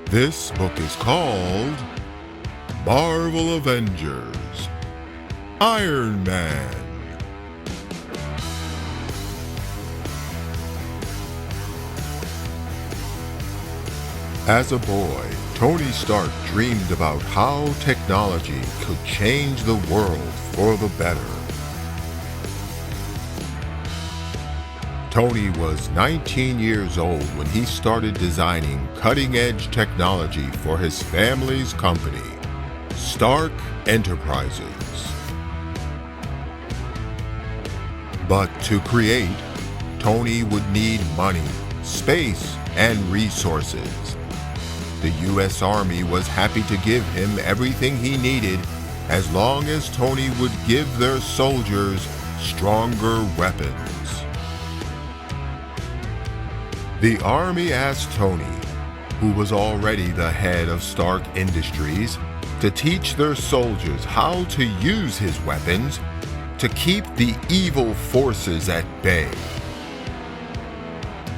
This book is called Marvel Avengers, Iron Man. As a boy, Tony Stark dreamed about how technology could change the world for the better. Tony was 19 years old when he started designing cutting-edge technology for his family's company, Stark Enterprises. But to create, Tony would need money, space, and resources. The U.S. Army was happy to give him everything he needed as long as Tony would give their soldiers stronger weapons. The Army asked Tony, who was already the head of Stark Industries, to teach their soldiers how to use his weapons to keep the evil forces at bay.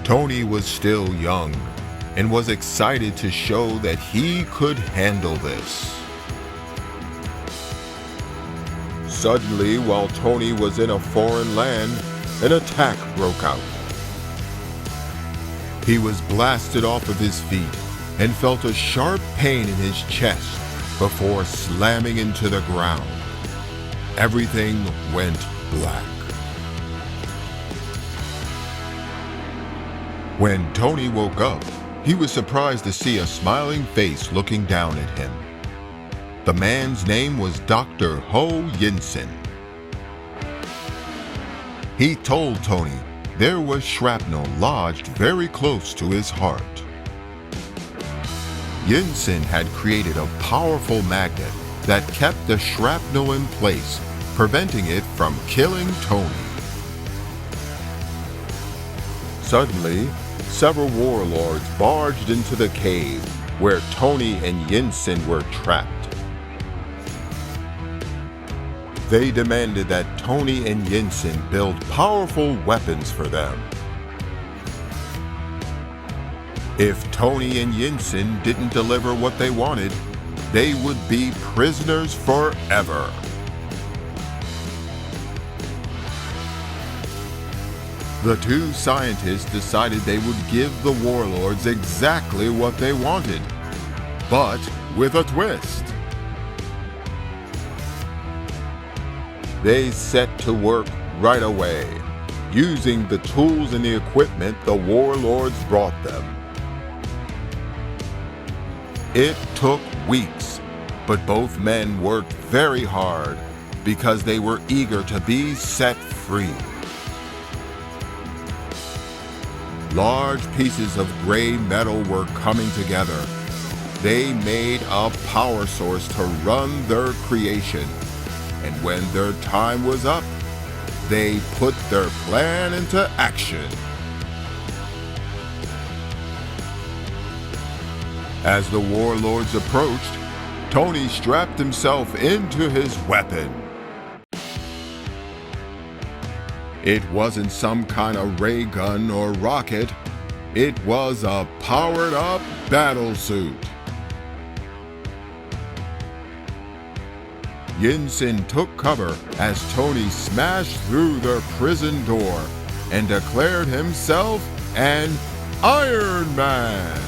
Tony was still young and was excited to show that he could handle this. Suddenly, while Tony was in a foreign land, an attack broke out. He was blasted off of his feet and felt a sharp pain in his chest before slamming into the ground. Everything went black. When Tony woke up, he was surprised to see a smiling face looking down at him. The man's name was Dr. Ho Yinsen. He told Tony there was shrapnel lodged very close to his heart. Yinsen had created a powerful magnet that kept the shrapnel in place, preventing it from killing Tony. Suddenly, several warlords barged into the cave where Tony and Yinsen were trapped. They demanded that Tony and Yinsen build powerful weapons for them. If Tony and Yinsen didn't deliver what they wanted, they would be prisoners forever. The two scientists decided they would give the warlords exactly what they wanted, but with a twist. They set to work right away, using the tools and the equipment the warlords brought them. It took weeks, but both men worked very hard because they were eager to be set free. Large pieces of gray metal were coming together. They made a power source to run their creation, and when their time was up, they put their plan into action. As the warlords approached, Tony strapped himself into his weapon. It wasn't some kind of ray gun or rocket. It was a powered-up battle suit. Yinsen took cover as Tony smashed through their prison door and declared himself an Iron Man.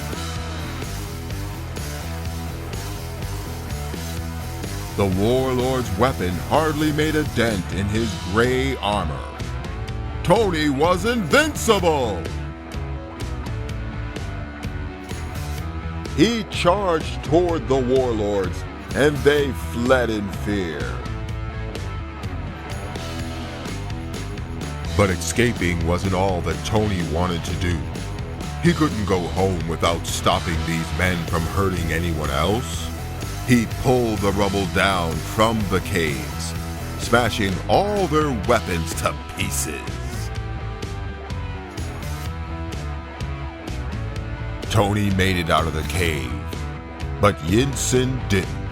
The warlord's weapon hardly made a dent in his gray armor. Tony was invincible! He charged toward the warlords, and they fled in fear. But escaping wasn't all that Tony wanted to do. He couldn't go home without stopping these men from hurting anyone else. He pulled the rubble down from the caves, smashing all their weapons to pieces. Tony made it out of the cave, but Yinsen didn't.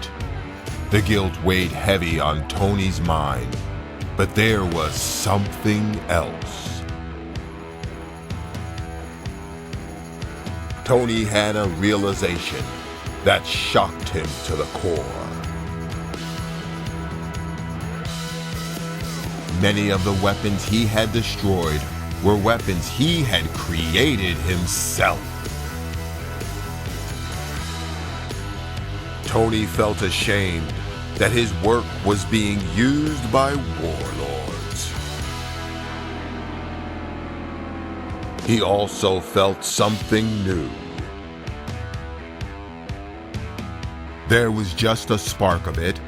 The guilt weighed heavy on Tony's mind, but there was something else. Tony had a realization. that shocked him to the core. Many of the weapons he had destroyed were weapons he had created himself. Tony felt ashamed that his work was being used by warlords. He also felt something new. There was just a spark of it,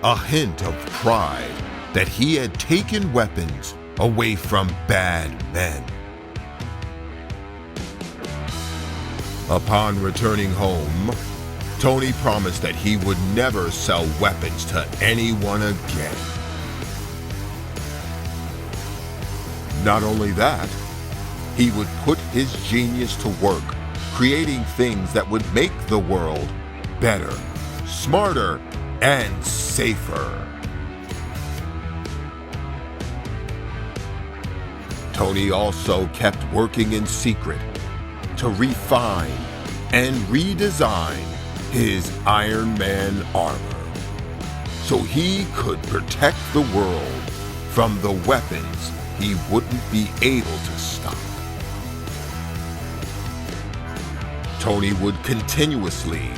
a hint of pride that he had taken weapons away from bad men. Upon returning home, Tony promised that he would never sell weapons to anyone again. Not only that, he would put his genius to work, creating things that would make the world better, smarter, and safer. Tony also kept working in secret to refine and redesign his Iron Man armor so he could protect the world from the weapons he wouldn't be able to stop. Tony would continuously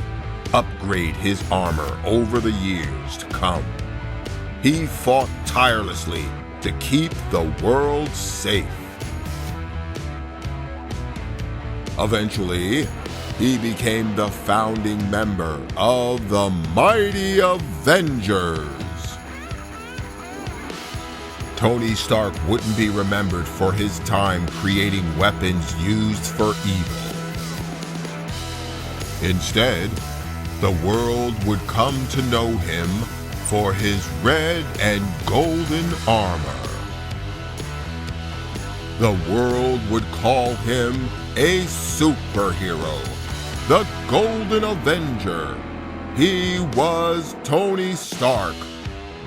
upgrade his armor over the years to come. He fought tirelessly to keep the world safe. Eventually, he became the founding member of the mighty Avengers. Tony Stark wouldn't be remembered for his time creating weapons used for evil. Instead, the world would come to know him for his red and golden armor. The world would call him a superhero, the Golden Avenger. He was Tony Stark,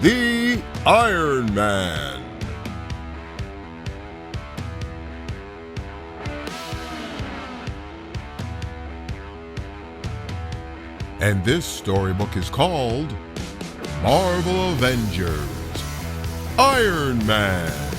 the Iron Man. And this storybook is called Marvel Avengers, Iron Man.